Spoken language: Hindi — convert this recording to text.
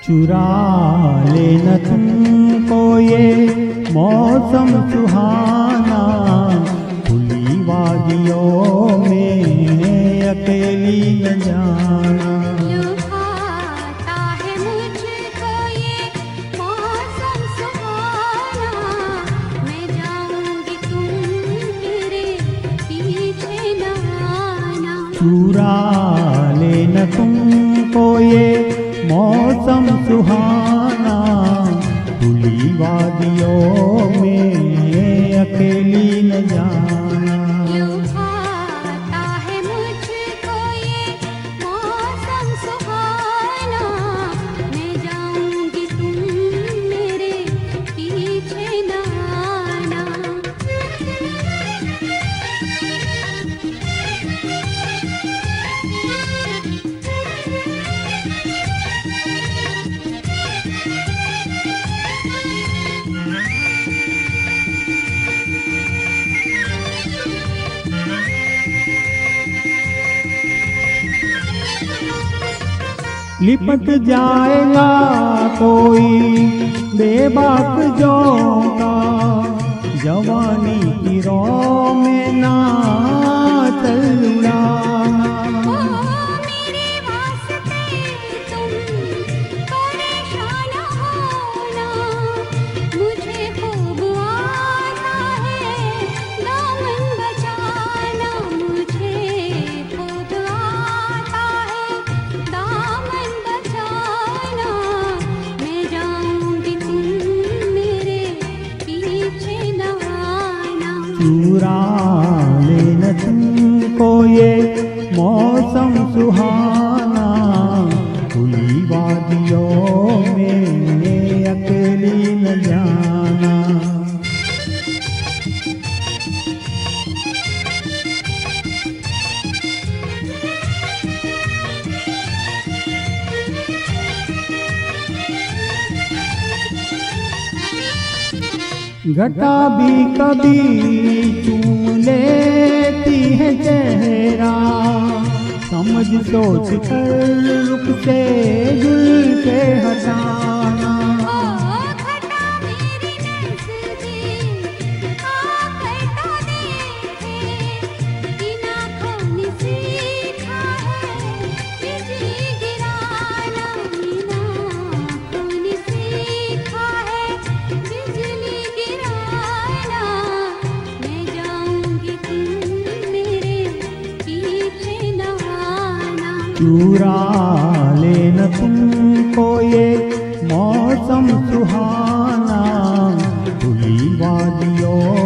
चुरा लेना तुमको ये मौसम सुहाना, खुली वादियों में अकेली न जाना। लुभाता है मुझको ये मौसम सुहाना, मैं जाऊंगी तुम मेरे पीछे न आना। चुरा लेना तुमको ये मौसम सुहाना, खुली वादियों में अकेली न जाना। लुभाता है मुझको ये मौसम सुहाना, मैं जाऊंगी तुम मेरे पीछे न आना। लिपट जाएगा कोई बेबाक जोता, जवानी की रो में ना चल उड़ाना। मेरे वास्ते तुम परेशान होना, मुझे खूब आता है दामन बचाना। मुझे खूब आता है दामन बचाना, मैं जाऊंगी तुम मेरे पीछे न आना। चुरा लेना तुमको ये मौसम सुहाना, खुली वादियों में अकेली न जाना। घटा भी कभी चूम लेती है चेहरा, समझ सोच कर रुख से जुल के हटाना। घटा मेरी नज़दीक आकर तो देखे, इन आँखों ने सीखा है बिजली गिराना। इन आँखों ने सीखा है बिजली गिराना, मैं जाऊंगी तुम मेरे पीछे न आना। चुरा लेना तुमको ये मौसम सुहाना, खुली वादियों